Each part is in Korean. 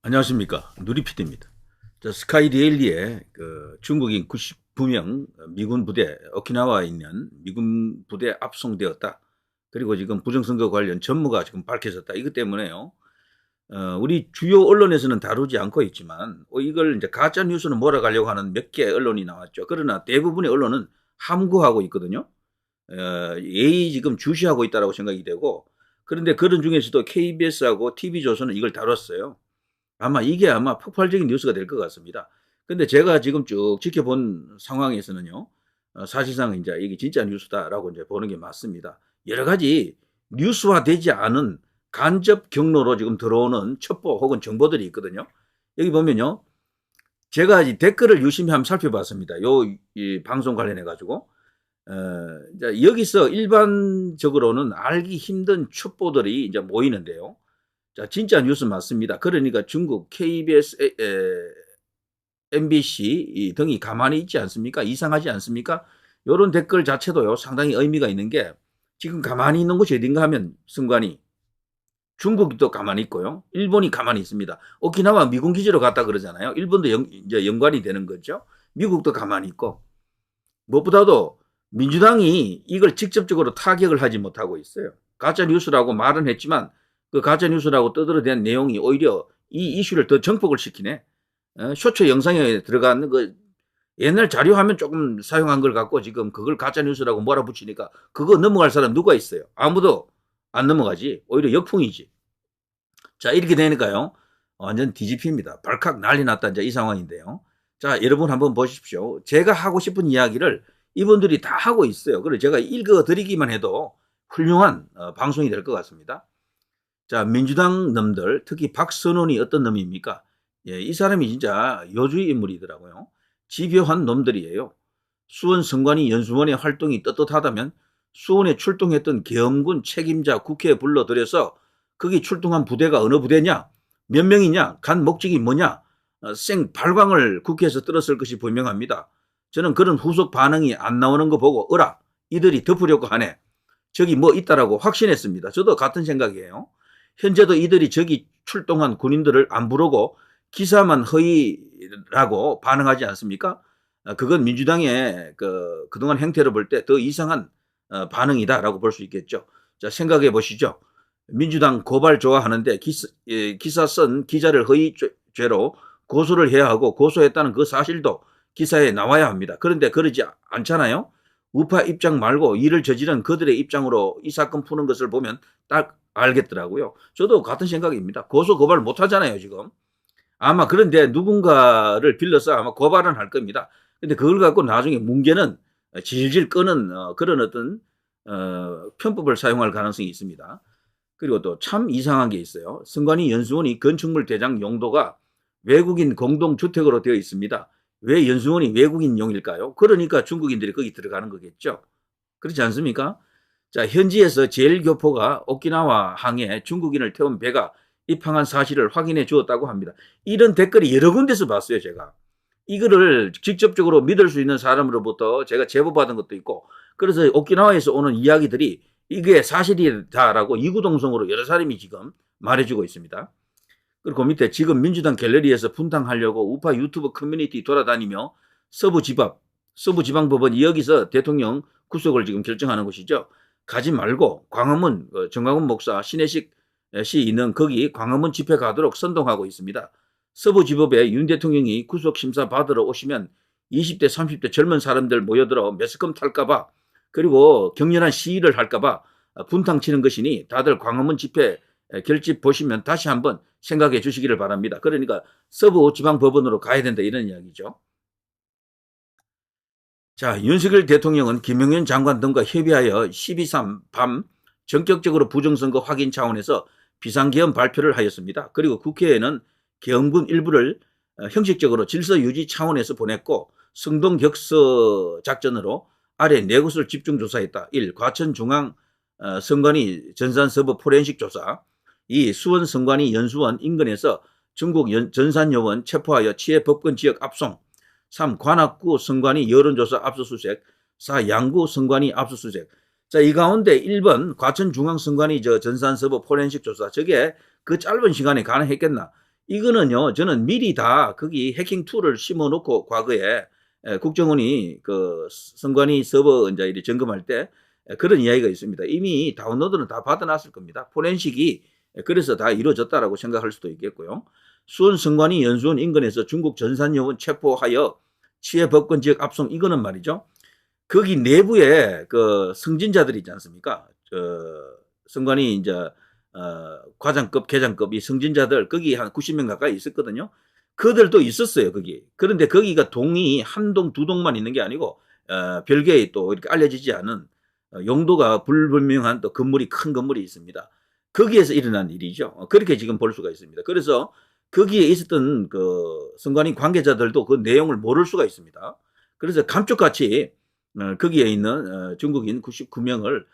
안녕하십니까. 누리피디입니다. 스카이데일리에 중국인 99명 미군 부대, 오키나와에 있는 미군 부대 압송되었다. 그리고 지금 부정선거 관련 전무가 지금 밝혀졌다. 이것 때문에요. 우리 주요 언론에서는 다루지 않고 있지만, 이걸 이제 가짜 뉴스는 몰아가려고 하는 몇 개 언론이 나왔죠. 그러나 대부분의 언론은 함구하고 있거든요. 예의 지금 주시하고 있다라고 생각이 되고, 그런데 그런 중에서도 KBS하고 TV조선은 이걸 다뤘어요. 이게 폭발적인 뉴스가 될 것 같습니다. 근데 제가 지금 쭉 지켜본 상황에서는요, 사실상 이제 이게 진짜 뉴스다라고 이제 보는 게 맞습니다. 여러 가지 뉴스화 되지 않은 간접 경로로 지금 들어오는 첩보 혹은 정보들이 있거든요. 여기 보면요. 제가 이 댓글을 유심히 한번 살펴봤습니다. 이 방송 관련해가지고. 이제 여기서 일반적으로는 알기 힘든 첩보들이 이제 모이는데요. 자, 진짜 뉴스 맞습니다. 그러니까 중국 KBS, MBC 등이 가만히 있지 않습니까? 이상하지 않습니까? 이런 댓글 자체도요, 상당히 의미가 있는 게, 지금 가만히 있는 곳이 어딘가 하면 순간이 중국이 또 가만히 있고요. 일본이 가만히 있습니다. 오키나와 미군 기지로 갔다 그러잖아요. 일본도 이제 연관이 되는 거죠. 미국도 가만히 있고. 무엇보다도 민주당이 이걸 직접적으로 타격을 하지 못하고 있어요. 가짜 뉴스라고 말은 했지만 그 가짜 뉴스라고 떠들어댄 내용이 오히려 이 이슈를 더 정폭을 시키네. 쇼츠 영상에 들어간 그 옛날 자료 화면 조금 사용한 걸 갖고 지금 그걸 가짜 뉴스라고 몰아붙이니까 그거 넘어갈 사람 누가 있어요? 아무도 안 넘어가지. 오히려 역풍이지. 자, 이렇게 되니까요. 완전 뒤집힙니다. 발칵 난리 났다. 이제 이 상황인데요. 자, 여러분 한번 보십시오. 제가 하고 싶은 이야기를 이분들이 다 하고 있어요. 그래서 제가 읽어드리기만 해도 훌륭한 방송이 될 것 같습니다. 자, 민주당 놈들, 특히 박선원이 어떤 놈입니까? 예, 이 사람이 진짜 요주의 인물이더라고요. 집요한 놈들이에요. 수원 선관위 연수원의 활동이 떳떳하다면 수원에 출동했던 계엄군 책임자 국회에 불러들여서 거기 출동한 부대가 어느 부대냐? 몇 명이냐? 간 목적이 뭐냐? 생 발광을 국회에서 떨었을 것이 분명합니다. 저는 그런 후속 반응이 안 나오는 거 보고 어라, 이들이 덮으려고 하네. 저기 뭐 있다라고 확신했습니다. 저도 같은 생각이에요. 현재도 이들이 저기 출동한 군인들을 안 부르고 기사만 허위라고 반응하지 않습니까? 그건 민주당의 그동안 행태를 볼 때 더 이상한 반응이다라고 볼 수 있겠죠. 자, 생각해 보시죠. 민주당 고발 좋아하는데 기사 쓴 기자를 허위죄로 고소를 해야 하고 고소했다는 그 사실도 기사에 나와야 합니다. 그런데 그러지 않잖아요. 우파 입장 말고 일을 저지른 그들의 입장으로 이 사건 푸는 것을 보면 딱 알겠더라고요. 저도 같은 생각입니다. 고소 고발 못 하잖아요, 지금. 아마 그런데 누군가를 빌려서 아마 고발은 할 겁니다. 근데 그걸 갖고 나중에 뭉개는 질질 끄는 그런 어떤 편법을 사용할 가능성이 있습니다. 그리고 또 참 이상한 게 있어요. 선관위 연수원이 건축물 대장 용도가 외국인 공동주택으로 되어 있습니다. 왜 연수원이 외국인용일까요? 그러니까 중국인들이 거기 들어가는 거겠죠. 그렇지 않습니까? 자, 현지에서 제일 교포가 오키나와 항에 중국인을 태운 배가 입항한 사실을 확인해 주었다고 합니다. 이런 댓글이 여러 군데서 봤어요, 제가. 이거를 직접적으로 믿을 수 있는 사람으로부터 제가 제보받은 것도 있고, 그래서 오키나와에서 오는 이야기들이 이게 사실이다라고 이구동성으로 여러 사람이 지금 말해주고 있습니다. 그리고 그 밑에 지금 민주당 갤러리에서 분탕하려고 우파 유튜브 커뮤니티 돌아다니며 서부지방법원이 여기서 대통령 구속을 지금 결정하는 것이죠. 가지 말고 광화문 정광훈 목사 신혜식 씨 있는 거기 광화문 집회 가도록 선동하고 있습니다. 서부지법에 윤 대통령이 구속심사 받으러 오시면 20대 30대 젊은 사람들 모여들어 매스컴 탈까봐 그리고 격렬한 시위를 할까봐 분탕치는 것이니 다들 광화문 집회 결집 보시면 다시 한번 생각해 주시기를 바랍니다. 그러니까 서부지방법원으로 가야 된다 이런 이야기죠. 자, 윤석열 대통령은 김용현 장관 등과 협의하여 12.3 밤 전격적으로 부정선거 확인 차원에서 비상계엄 발표를 하였습니다. 그리고 국회에는 계엄군 일부를 형식적으로 질서 유지 차원에서 보냈고 성동격서 작전으로 아래 네 곳을 집중 조사했다. 1. 과천중앙 선관위 전산서버 포렌식 조사. 2. 수원 선관위 연수원 인근에서 중국 전산요원 체포하여 치해 법권 지역 압송. 3. 관악구 선관위 여론조사 압수수색. 4. 양구 선관위 압수수색. 자, 이 가운데 1번 과천중앙선관위 전산서버 포렌식 조사. 저게 그 짧은 시간에 가능했겠나? 이거는요, 저는 미리 다 거기 해킹 툴을 심어놓고 과거에 국정원이 그 선관위 서버 이제 이렇게 점검할 때 그런 이야기가 있습니다. 이미 다운로드는 다 받아놨을 겁니다. 포렌식이 그래서 다 이루어졌다라고 생각할 수도 있겠고요. 수원 선관위 연수원 인근에서 중국 전산요원 체포하여 치해 법권 지역 압송 이거는 말이죠. 거기 내부에 그 승진자들이 있지 않습니까? 선관위 이제 과장급, 계장급 이 승진자들 거기 한 90명 가까이 있었거든요. 그들도 있었어요, 거기. 그런데 거기가 동이 한 동, 두 동만 있는 게 아니고 별개의 또 이렇게 알려지지 않은 용도가 불분명한 또 건물이 큰 건물이 있습니다. 거기에서 일어난 일이죠. 그렇게 지금 볼 수가 있습니다. 그래서 거기에 있었던 그 선관위 관계자들도 그 내용을 모를 수가 있습니다. 그래서 감쪽같이 거기에 있는 중국인 99명을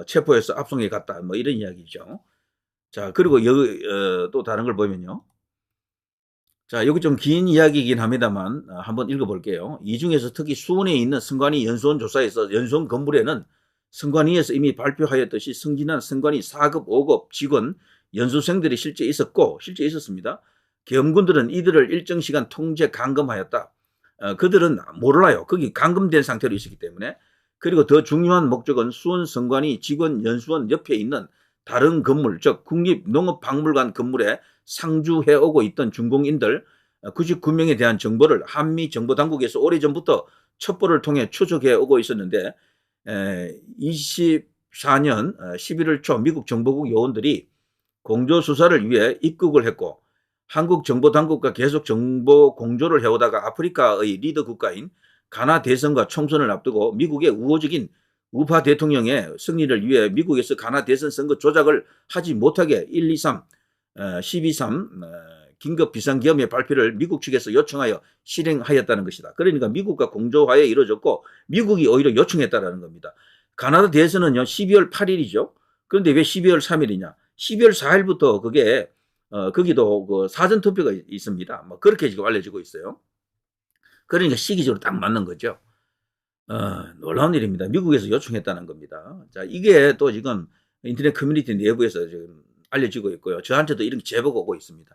체포해서 압송해 갔다. 뭐 이런 이야기죠. 자, 그리고 여기 또 다른 걸 보면요. 자, 여기 좀 긴 이야기이긴 합니다만 한번 읽어볼게요. 이 중에서 특히 수원에 있는 선관위 연수원 조사에서 연수원 건물에는 선관위에서 이미 발표하였듯이 승진한 선관위 4급, 5급 직원, 연수생들이 실제 있었고 실제 있었습니다. 계엄군들은 이들을 일정 시간 통제 감금하였다. 그들은 몰라요. 거기 감금된 상태로 있었기 때문에. 그리고 더 중요한 목적은 수원 선관위 직원 연수원 옆에 있는 다른 건물, 즉 국립농업박물관 건물에 상주해 오고 있던 중공인들 99명에 대한 정보를 한미정보당국에서 오래전부터 첩보를 통해 추적해 오고 있었는데 24년 11월 초 미국 정보국 요원들이 공조수사를 위해 입국을 했고 한국 정보당국과 계속 정보 공조를 해오다가 아프리카의 리더 국가인 가나 대선과 총선을 앞두고 미국의 우호적인 우파 대통령의 승리를 위해 미국에서 가나 대선 선거 조작을 하지 못하게 123 긴급 비상계엄의 발표를 미국 측에서 요청하여 실행하였다는 것이다. 그러니까 미국과 공조하에 이루어졌고 미국이 오히려 요청했다는 겁니다. 가나다 대선은요 12월 8일이죠. 그런데 왜 12월 3일이냐? 12월 4일부터 그게 거기도 그 사전 투표가 있습니다. 뭐 그렇게 지금 알려지고 있어요. 그러니까 시기적으로 딱 맞는 거죠. 놀라운 일입니다. 미국에서 요청했다는 겁니다. 자, 이게 또 지금 인터넷 커뮤니티 내부에서 지금 알려지고 있고요. 저한테도 이런 제보가 오고 있습니다.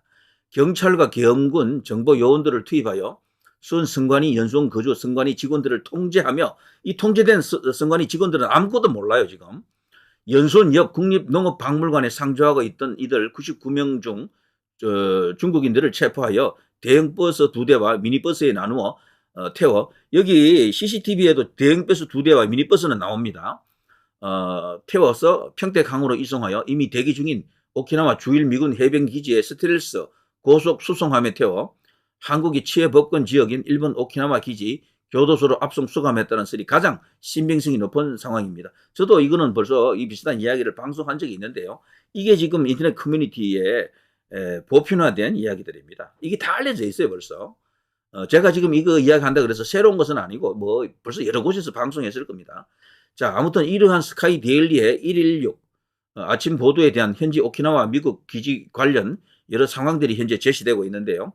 경찰과 계엄군 정보 요원들을 투입하여 수원 선관위 연수원 거주 선관위 직원들을 통제하며 이 통제된 선관위 직원들은 아무것도 몰라요, 지금. 연수원 옆 국립농업박물관에 상주하고 있던 이들 99명 중 중국인들을 체포하여 대형 버스 2대와 미니버스에 나누어 태워 여기 CCTV에도 대형 버스 2대와 미니버스는 나옵니다. 태워서 평택항으로 이송하여 이미 대기 중인 오키나와 주일 미군 해병기지의 스텔스 고속 수송함에 태워 한국이 치해 법권 지역인 일본 오키나와 기지 교도소로 압송 수감했다는 설이 가장 신빙성이 높은 상황입니다. 저도 이거는 벌써 이 비슷한 이야기를 방송한 적이 있는데요. 이게 지금 인터넷 커뮤니티에 보편화된 이야기들입니다. 이게 다 알려져 있어요, 벌써. 제가 지금 이거 이야기한다 그래서 새로운 것은 아니고 뭐 벌써 여러 곳에서 방송했을 겁니다. 자, 아무튼 이러한 스카이 데일리의 116 아침 보도에 대한 현지 오키나와 미국 기지 관련 여러 상황들이 현재 제시되고 있는데요.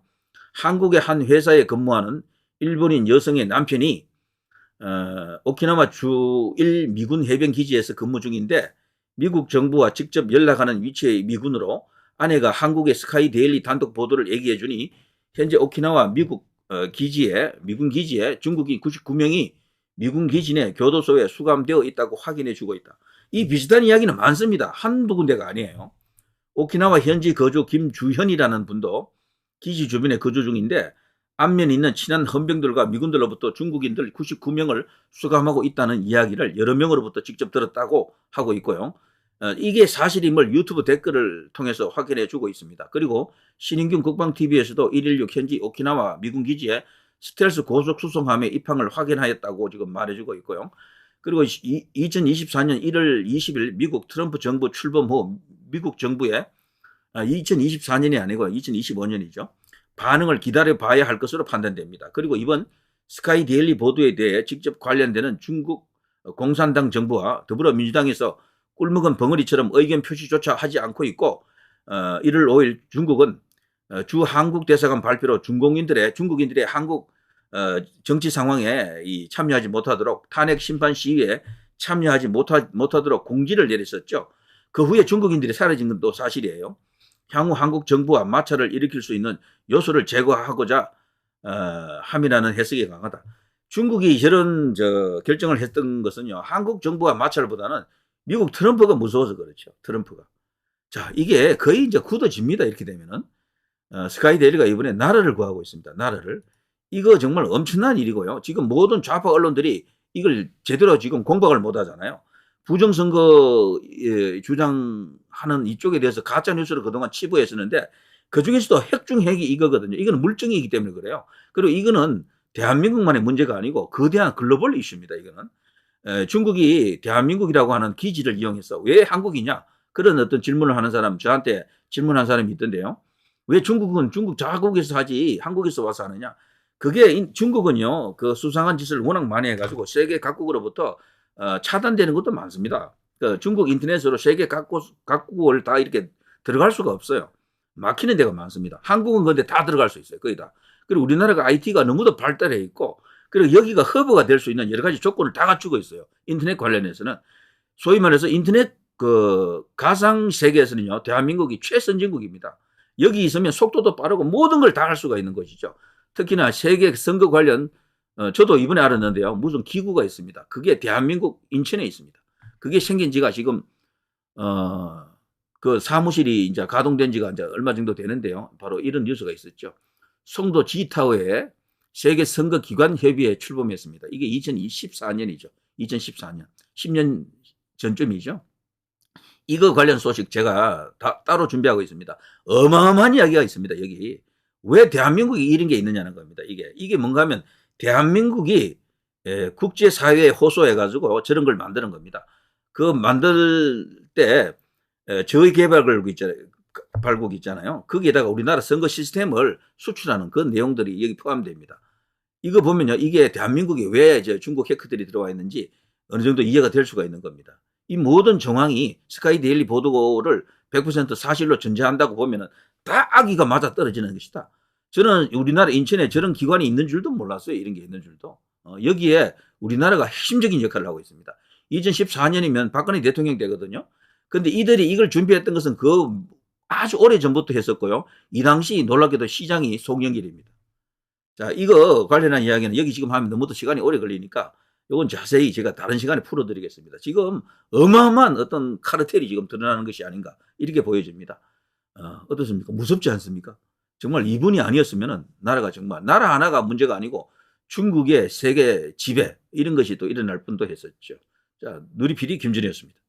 한국의 한 회사에 근무하는 일본인 여성의 남편이 오키나와 주1 미군 해병기지에서 근무 중인데 미국 정부와 직접 연락하는 위치의 미군으로 아내가 한국의 스카이 데일리 단독 보도를 얘기해 주니 현재 오키나와 미국 미군 기지에 중국인 99명이 미군 기지 내 교도소에 수감되어 있다고 확인해 주고 있다. 이 비슷한 이야기는 많습니다. 한두 군데가 아니에요. 오키나와 현지 거주 김주현이라는 분도 기지 주변에 거주 중인데 안면에 있는 친한 헌병들과 미군들로부터 중국인들 99명을 수감하고 있다는 이야기를 여러 명으로부터 직접 들었다고 하고 있고요. 이게 사실임을 유튜브 댓글을 통해서 확인해 주고 있습니다. 그리고 신인균 국방TV에서도 116 현지 오키나와 미군 기지에 스텔스 고속 수송함의 입항을 확인하였다고 지금 말해주고 있고요. 그리고 2024년 1월 20일 미국 트럼프 정부 출범 후 미국 정부의 2024년이 아니고 2025년이죠. 반응을 기다려 봐야 할 것으로 판단됩니다. 그리고 이번 스카이 데일리 보도에 대해 직접 관련되는 중국 공산당 정부와 더불어민주당에서 꿀먹은 벙어리처럼 의견 표시조차 하지 않고 있고 1월 5일 중국은 주 한국 대사관 발표로 중국인들의 한국 정치 상황에 참여하지 못하도록 탄핵 심판 시위에 참여하지 못하도록 공지를 내렸었죠. 그 후에 중국인들이 사라진 건 또 사실이에요. 향후 한국 정부와 마찰을 일으킬 수 있는 요소를 제거하고자 함이라는 해석이 강하다. 중국이 저런 결정을 했던 것은요, 한국 정부와 마찰보다는 미국 트럼프가 무서워서 그렇죠. 트럼프가. 자, 이게 거의 이제 굳어집니다. 이렇게 되면은. 스카이데일리가 이번에 나라를 구하고 있습니다. 나라를. 이거 정말 엄청난 일이고요. 지금 모든 좌파 언론들이 이걸 제대로 지금 공박을 못 하잖아요. 부정선거 주장하는 이쪽에 대해서 가짜뉴스를 그동안 치부했었는데 그 중에서도 핵 중 핵이 이거거든요. 이거는 물증이기 때문에 그래요. 그리고 이거는 대한민국만의 문제가 아니고 거대한 글로벌 이슈입니다. 이거는. 중국이 대한민국이라고 하는 기지를 이용해서 왜 한국이냐? 그런 어떤 질문을 하는 사람, 저한테 질문한 사람이 있던데요. 왜 중국은 중국 자국에서 하지 한국에서 와서 하느냐? 그게 중국은요, 그 수상한 짓을 워낙 많이 해가지고 세계 각국으로부터 차단되는 것도 많습니다. 그 중국 인터넷으로 세계 각국을 다 이렇게 들어갈 수가 없어요. 막히는 데가 많습니다. 한국은 근데 다 들어갈 수 있어요. 거의 다. 그리고 우리나라가 IT가 너무도 발달해 있고, 그리고 여기가 허브가 될 수 있는 여러 가지 조건을 다 갖추고 있어요. 인터넷 관련해서는. 소위 말해서 인터넷 그 가상 세계에서는요, 대한민국이 최선진국입니다. 여기 있으면 속도도 빠르고 모든 걸 다 할 수가 있는 것이죠. 특히나 세계 선거 관련 저도 이번에 알았는데요. 무슨 기구가 있습니다. 그게 대한민국 인천에 있습니다. 그게 생긴 지가 지금 그 사무실이 이제 가동된 지가 이제 얼마 정도 되는데요. 바로 이런 뉴스가 있었죠. 송도 G타워에 세계 선거 기관 협의회에 출범했습니다. 이게 2014년이죠. 2014년. 10년 전쯤이죠. 이거 관련 소식 제가 따로 준비하고 있습니다. 어마어마한 이야기가 있습니다. 여기. 왜 대한민국이 이런 게 있느냐는 겁니다. 이게 뭔가 하면 대한민국이 국제사회에 호소해가지고 저런 걸 만드는 겁니다. 그 만들 때 저희 발국 있잖아요. 거기에다가 우리나라 선거 시스템을 수출하는 그 내용들이 여기 포함됩니다. 이거 보면요. 이게 대한민국에 왜 중국 해커들이 들어와 있는지 어느 정도 이해가 될 수가 있는 겁니다. 이 모든 정황이 스카이데일리 보도를 100% 사실로 전제한다고 보면은 다 악의가 맞아 떨어지는 것이다. 저는 우리나라 인천에 저런 기관이 있는 줄도 몰랐어요. 이런 게 있는 줄도. 여기에 우리나라가 핵심적인 역할을 하고 있습니다. 2014년이면 박근혜 대통령 때거든요. 근데 이들이 이걸 준비했던 것은 그 아주 오래 전부터 했었고요. 이 당시 놀랍게도 시장이 송영길입니다. 자, 이거 관련한 이야기는 여기 지금 하면 너무 시간이 오래 걸리니까 이건 자세히 제가 다른 시간에 풀어드리겠습니다. 지금 어마어마한 어떤 카르텔이 지금 드러나는 것이 아닌가 이렇게 보여집니다. 어떻습니까? 무섭지 않습니까? 정말 이분이 아니었으면 나라가 정말 나라 하나가 문제가 아니고 중국의 세계 지배 이런 것이 또 일어날 뻔도 했었죠. 자, 누리PD 김준희였습니다.